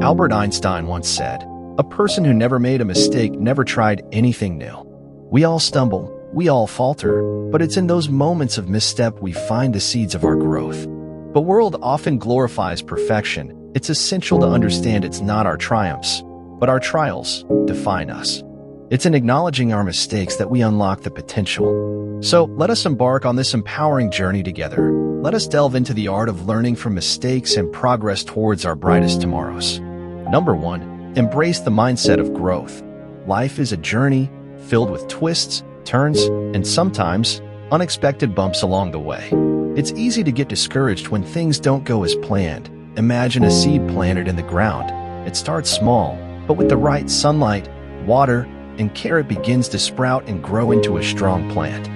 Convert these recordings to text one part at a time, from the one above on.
Albert Einstein once said, "A person who never made a mistake never tried anything new." We all stumble, we all falter, but it's in those moments of misstep we find the seeds of our growth. The world often glorifies perfection. It's essential to understand it's not our triumphs, but our trials define us. It's in acknowledging our mistakes that we unlock the potential. So let us embark on this empowering journey together. Let us delve into the art of learning from mistakes and progress towards our brightest tomorrows. Number 1, embrace the mindset of growth. Life is a journey filled with twists, turns, and sometimes unexpected bumps along the way. It's easy to get discouraged when things don't go as planned. Imagine a seed planted in the ground. It starts small, but with the right sunlight, water, and care it begins to sprout and grow into a strong plant.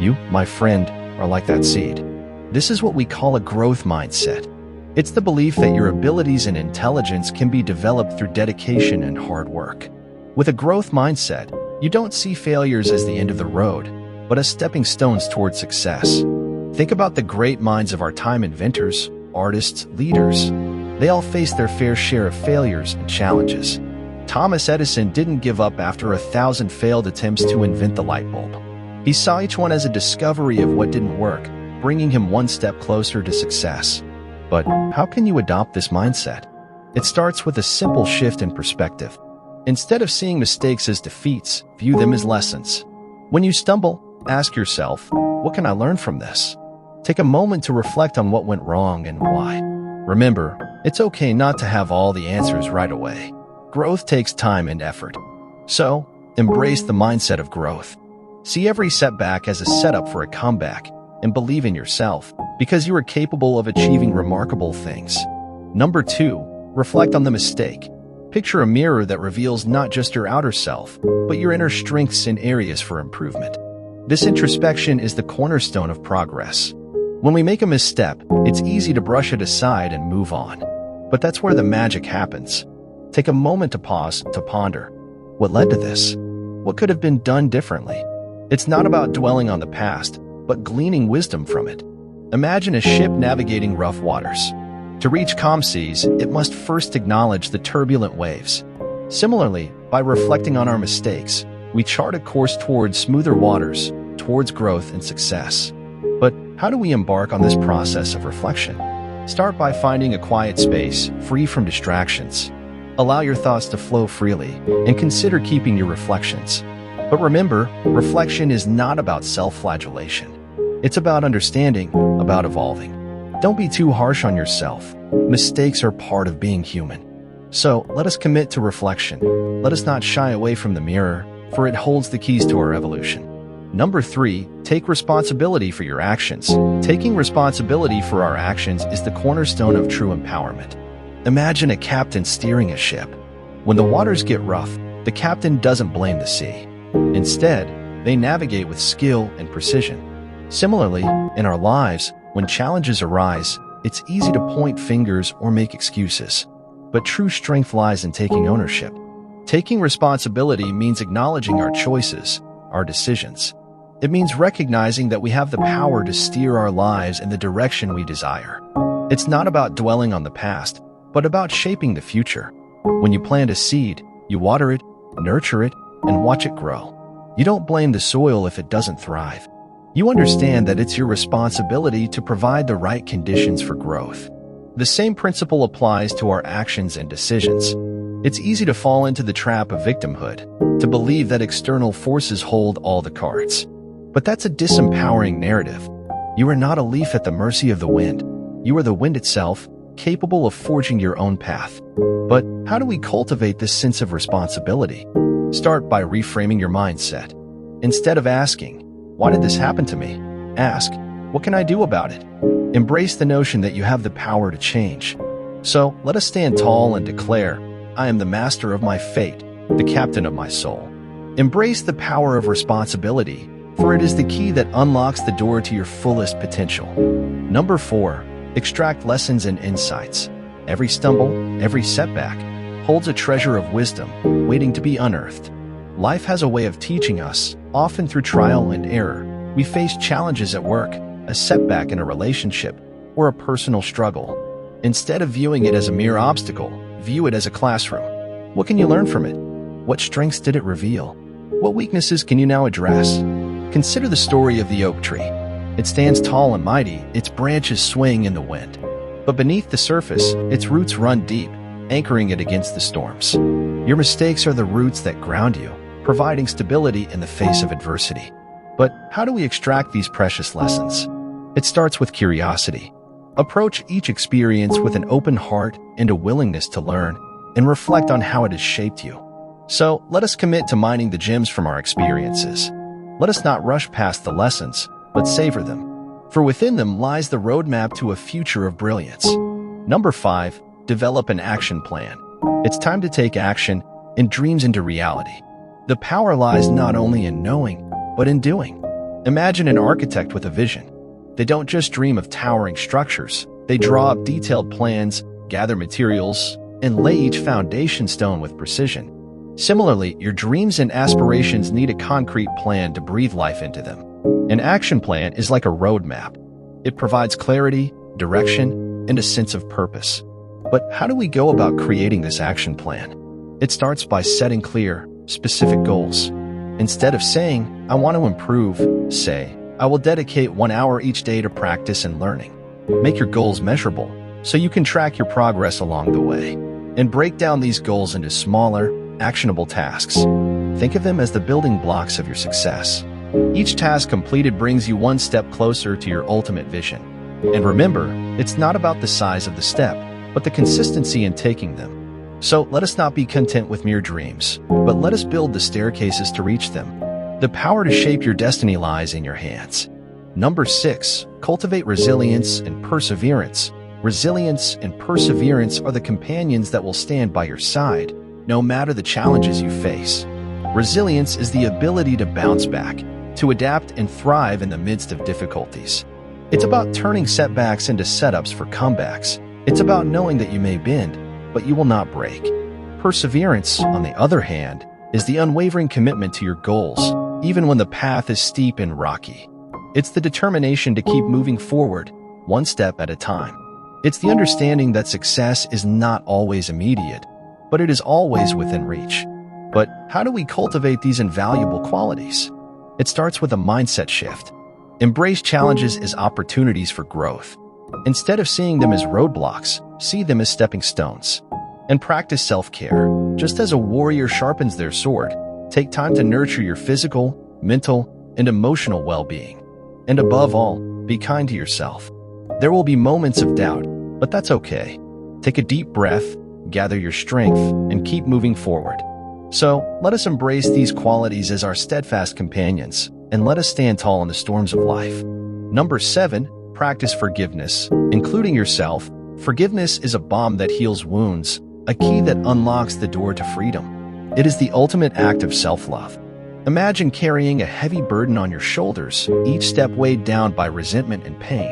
You, my friend, are like that seed. This is what we call a growth mindset. It's the belief that your abilities and intelligence can be developed through dedication and hard work. With a growth mindset, you don't see failures as the end of the road, but as stepping stones toward success. Think about the great minds of our time: inventors, artists, leaders. They all faced their fair share of failures and challenges. Thomas Edison didn't give up after 1,000 failed attempts to invent the light bulb. He saw each one as a discovery of what didn't work, bringing him one step closer to success. But how can you adopt this mindset? It starts with a simple shift in perspective. Instead of seeing mistakes as defeats, view them as lessons. When you stumble, ask yourself, what can I learn from this? Take a moment to reflect on what went wrong and why. Remember, it's okay not to have all the answers right away. Growth takes time and effort. So, embrace the mindset of growth. See every setback as a setup for a comeback, and believe in yourself, because you are capable of achieving remarkable things. Number 2, reflect on the mistake. Picture a mirror that reveals not just your outer self, but your inner strengths and areas for improvement. This introspection is the cornerstone of progress. When we make a misstep, it's easy to brush it aside and move on. But that's where the magic happens. Take a moment to pause, to ponder. What led to this? What could have been done differently? It's not about dwelling on the past, but gleaning wisdom from it. Imagine a ship navigating rough waters. To reach calm seas, it must first acknowledge the turbulent waves. Similarly, by reflecting on our mistakes, we chart a course towards smoother waters, towards growth and success. But how do we embark on this process of reflection? Start by finding a quiet space, free from distractions. Allow your thoughts to flow freely, and consider keeping your reflections. But remember, reflection is not about self-flagellation. It's about understanding, about evolving. Don't be too harsh on yourself. Mistakes are part of being human. So, let us commit to reflection. Let us not shy away from the mirror, for it holds the keys to our evolution. Number 3, take responsibility for your actions. Taking responsibility for our actions is the cornerstone of true empowerment. Imagine a captain steering a ship. When the waters get rough, the captain doesn't blame the sea. Instead, they navigate with skill and precision. Similarly, in our lives, when challenges arise, it's easy to point fingers or make excuses. But true strength lies in taking ownership. Taking responsibility means acknowledging our choices, our decisions. It means recognizing that we have the power to steer our lives in the direction we desire. It's not about dwelling on the past, but about shaping the future. When you plant a seed, you water it, nurture it, and watch it grow. You don't blame the soil if it doesn't thrive. You understand that it's your responsibility to provide the right conditions for growth. The same principle applies to our actions and decisions. It's easy to fall into the trap of victimhood, to believe that external forces hold all the cards. But that's a disempowering narrative. You are not a leaf at the mercy of the wind. You are the wind itself, capable of forging your own path. But how do we cultivate this sense of responsibility? Start by reframing your mindset. Instead of asking, "Why did this happen to me?" ask, "What can I do about it?" Embrace the notion that you have the power to change. So let us stand tall and declare, "I am the master of my fate, the captain of my soul." Embrace the power of responsibility, for it is the key that unlocks the door to your fullest potential. Number 4, extract lessons and insights. Every stumble, every setback, holds a treasure of wisdom waiting to be unearthed. Life has a way of teaching us, often through trial and error. We face challenges at work, a setback in a relationship, or a personal struggle. Instead of viewing it as a mere obstacle, view it as a classroom. What can you learn from it? What strengths did it reveal? What weaknesses can you now address? Consider the story of the oak tree. It stands tall and mighty, its branches swing in the wind. But beneath the surface, its roots run deep, anchoring it against the storms. Your mistakes are the roots that ground you, providing stability in the face of adversity. But how do we extract these precious lessons? It starts with curiosity. Approach each experience with an open heart and a willingness to learn, and reflect on how it has shaped you. So, let us commit to mining the gems from our experiences. Let us not rush past the lessons, but savor them. For within them lies the roadmap to a future of brilliance. Number 5, develop an action plan. It's time to take action and dreams into reality. The power lies not only in knowing, but in doing. Imagine an architect with a vision. They don't just dream of towering structures. They draw up detailed plans, gather materials, and lay each foundation stone with precision. Similarly, your dreams and aspirations need a concrete plan to breathe life into them. An action plan is like a roadmap. It provides clarity, direction, and a sense of purpose. But how do we go about creating this action plan? It starts by setting clear, specific goals. Instead of saying, "I want to improve," say, "I will dedicate 1 hour each day to practice and learning." Make your goals measurable so you can track your progress along the way. And break down these goals into smaller, actionable tasks. Think of them as the building blocks of your success. Each task completed brings you one step closer to your ultimate vision. And remember, it's not about the size of the step, but the consistency in taking them. So let us not be content with mere dreams, but let us build the staircases to reach them. The power to shape your destiny lies in your hands. Number 6, cultivate resilience and perseverance. Resilience and perseverance are the companions that will stand by your side, no matter the challenges you face. Resilience is the ability to bounce back, to adapt and thrive in the midst of difficulties. It's about turning setbacks into setups for comebacks. It's about knowing that you may bend, but you will not break. Perseverance, on the other hand, is the unwavering commitment to your goals, even when the path is steep and rocky. It's the determination to keep moving forward, one step at a time. It's the understanding that success is not always immediate, but it is always within reach. But how do we cultivate these invaluable qualities? It starts with a mindset shift. Embrace challenges as opportunities for growth. Instead of seeing them as roadblocks, see them as stepping stones. And practice self-care. Just as a warrior sharpens their sword, take time to nurture your physical, mental, and emotional well-being. And above all, be kind to yourself. There will be moments of doubt, but that's okay. Take a deep breath, gather your strength, and keep moving forward. So, let us embrace these qualities as our steadfast companions, and let us stand tall in the storms of life. Number 7, practice forgiveness, including yourself. Forgiveness is a balm that heals wounds, a key that unlocks the door to freedom. It is the ultimate act of self-love. Imagine carrying a heavy burden on your shoulders, each step weighed down by resentment and pain.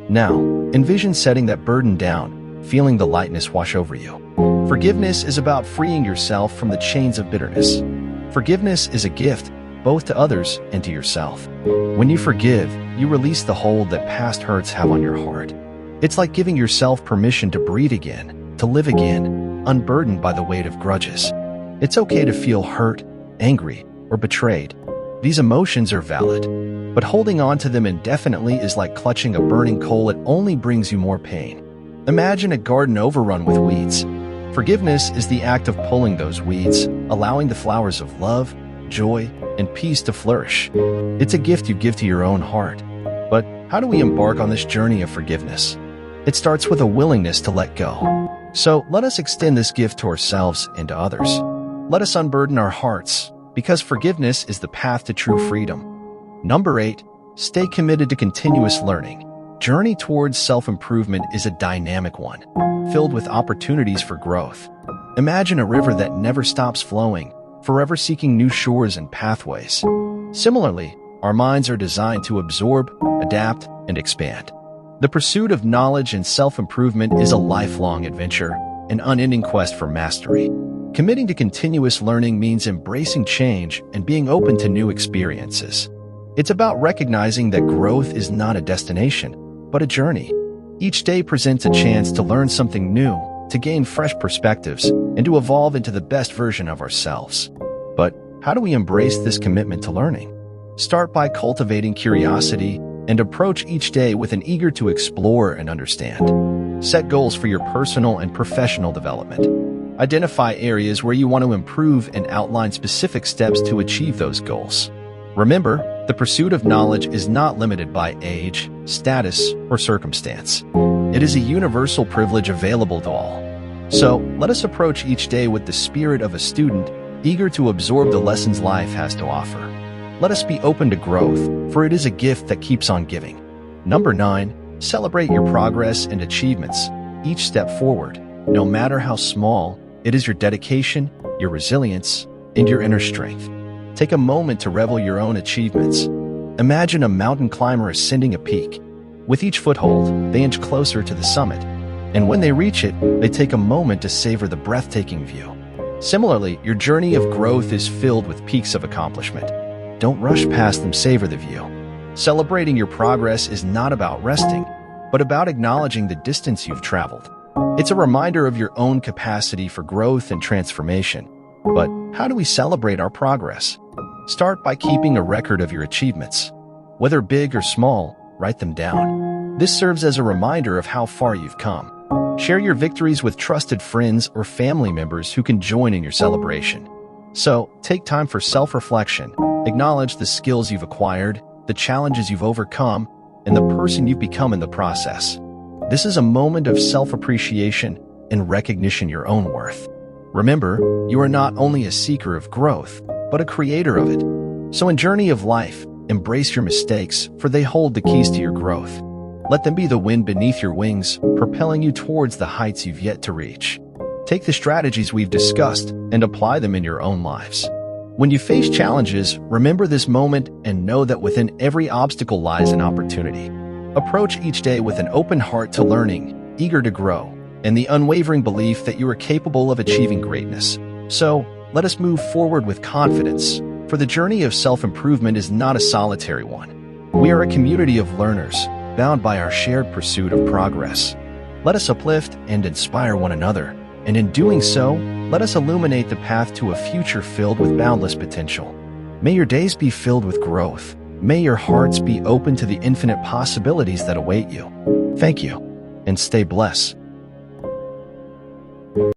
Now, envision setting that burden down, feeling the lightness wash over you. Forgiveness is about freeing yourself from the chains of bitterness. Forgiveness is a gift, both to others and to yourself. When you forgive, you release the hold that past hurts have on your heart. It's like giving yourself permission to breathe again, to live again, unburdened by the weight of grudges. It's okay to feel hurt, angry, or betrayed. These emotions are valid, but holding on to them indefinitely is like clutching a burning coal. It only brings you more pain. Imagine a garden overrun with weeds. Forgiveness is the act of pulling those weeds, allowing the flowers of love, joy, and peace to flourish. It's a gift you give to your own heart. But how do we embark on this journey of forgiveness? It starts with a willingness to let go. So let us extend this gift to ourselves and to others. Let us unburden our hearts, because forgiveness is the path to true freedom. Number 8, stay committed to continuous learning. Journey towards self-improvement is a dynamic one, filled with opportunities for growth. Imagine a river that never stops flowing, forever seeking new shores and pathways. Similarly, our minds are designed to absorb, adapt, and expand. The pursuit of knowledge and self-improvement is a lifelong adventure, an unending quest for mastery. Committing to continuous learning means embracing change and being open to new experiences. It's about recognizing that growth is not a destination, but a journey. Each day presents a chance to learn something new, to gain fresh perspectives, and to evolve into the best version of ourselves. But how do we embrace this commitment to learning? Start by cultivating curiosity and approach each day with an eager to explore and understand. Set goals for your personal and professional development. Identify areas where you want to improve and outline specific steps to achieve those goals. Remember, the pursuit of knowledge is not limited by age, status, or circumstance. It is a universal privilege available to all. So, let us approach each day with the spirit of a student, eager to absorb the lessons life has to offer. Let us be open to growth, for it is a gift that keeps on giving. Number 9, celebrate your progress and achievements. Each step forward, no matter how small, it is your dedication, your resilience, and your inner strength. Take a moment to revel your own achievements. Imagine a mountain climber ascending a peak. With each foothold, they inch closer to the summit, and when they reach it, they take a moment to savor the breathtaking view. Similarly, your journey of growth is filled with peaks of accomplishment. Don't rush past them, savor the view. Celebrating your progress is not about resting, but about acknowledging the distance you've traveled. It's a reminder of your own capacity for growth and transformation. But how do we celebrate our progress? Start by keeping a record of your achievements. Whether big or small, write them down. This serves as a reminder of how far you've come. Share your victories with trusted friends or family members who can join in your celebration. So, take time for self-reflection. Acknowledge the skills you've acquired, the challenges you've overcome, and the person you've become in the process. This is a moment of self-appreciation and recognition of your own worth. Remember, you are not only a seeker of growth, but a creator of it. So in Journey of Life, embrace your mistakes, for they hold the keys to your growth. Let them be the wind beneath your wings, propelling you towards the heights you've yet to reach. Take the strategies we've discussed and apply them in your own lives. When you face challenges, remember this moment and know that within every obstacle lies an opportunity. Approach each day with an open heart to learning, eager to grow, and the unwavering belief that you are capable of achieving greatness. So, let us move forward with confidence, for the journey of self-improvement is not a solitary one. We are a community of learners, bound by our shared pursuit of progress. Let us uplift and inspire one another, and in doing so, let us illuminate the path to a future filled with boundless potential. May your days be filled with growth. May your hearts be open to the infinite possibilities that await you. Thank you, and stay blessed.